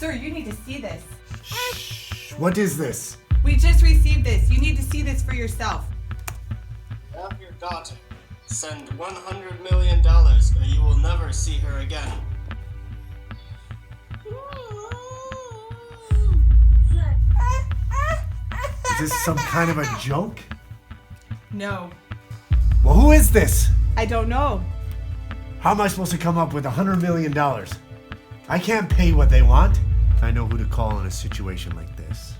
Sir, you need to see this. Shh. What is this? We just received this. You need to see this for yourself. Have your daughter. Send $100 million or you will never see her again. Is this some kind of a joke? No. Well, who is this? I don't know. How am I supposed to come up with $100 million? I can't pay what they want. I know who to call in a situation like this.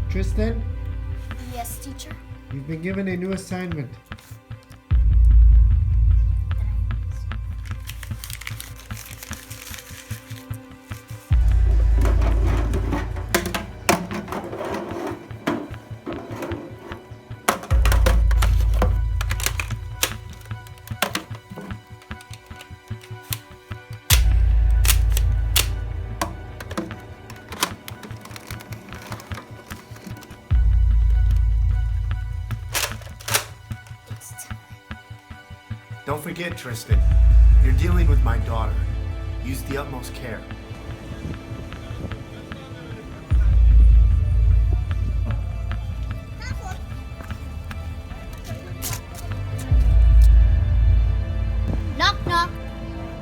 Tristan, Yes, teacher. you've been given a new assignment. Don't forget, Tristan, you're dealing with my daughter. Use the utmost care. Knock, knock.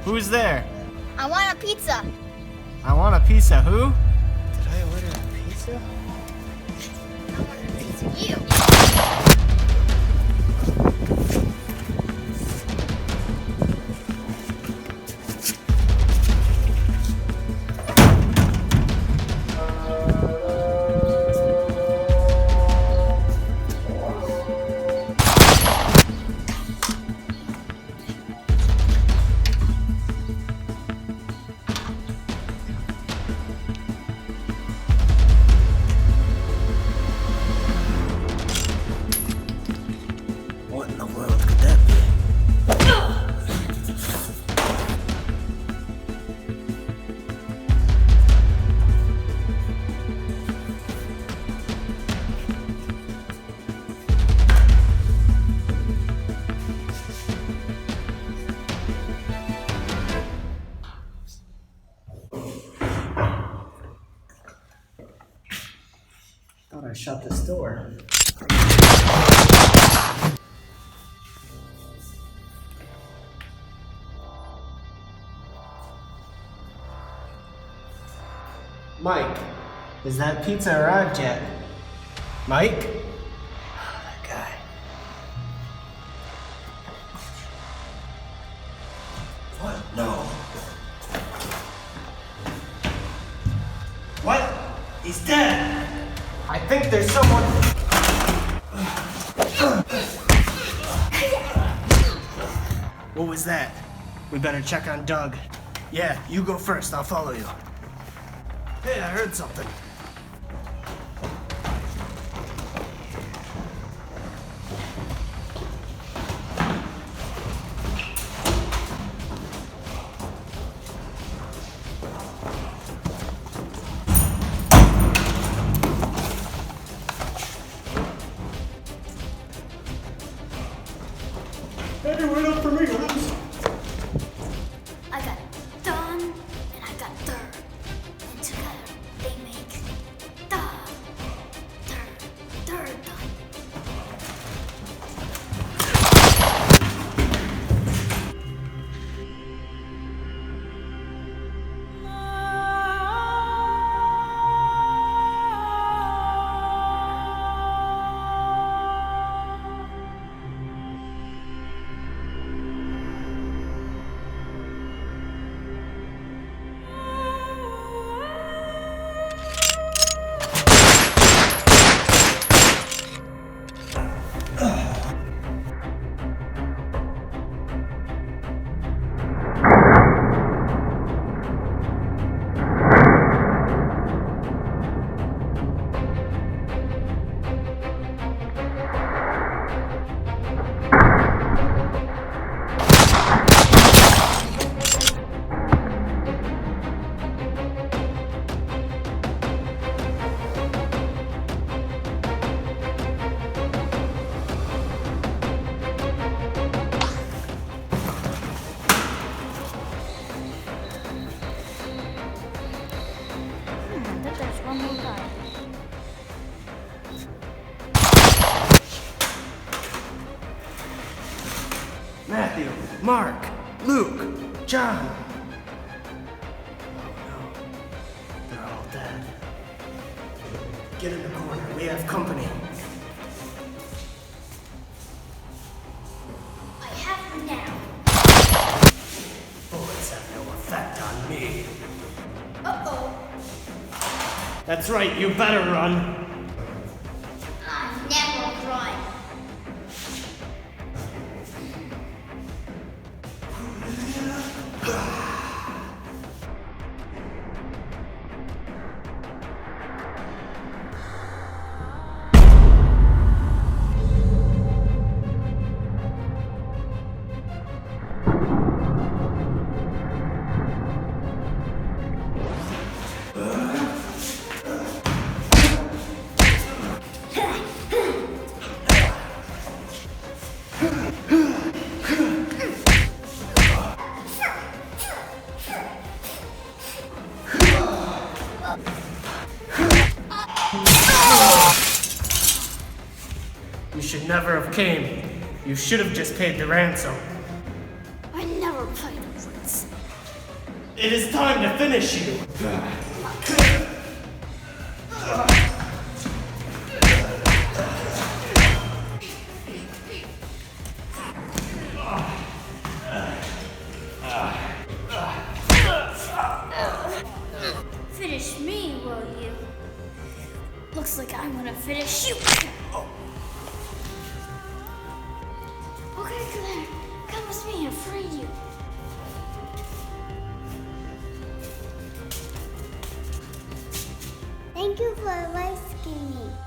Who's there? I want a pizza. I want a piece of who? Did I order a pizza? I want a piece of you. What in the world could that be? Thought I shut this door. Mike, has that pizza arrived yet? Mike? That guy. What? No. What? He's dead! I think there's someone. What was that? We better check on Doug. Yeah, you go first. I'll follow you. Hey, I heard something. Hey, wait up for me, guys. I got done and I got third. And together they make Matthew, Mark, Luke, John. Oh no, they're all dead. Get in the corner, we have company. I have you now. Bullets have no effect on me. Uh-oh. That's right, you better run. I never run. You should never have came. You should have just paid the ransom. I never played once. It is time to finish you. Finish me, will you? Looks like I'm gonna finish you. Okay, Claire, come with me and free you. Thank you for rescuing me.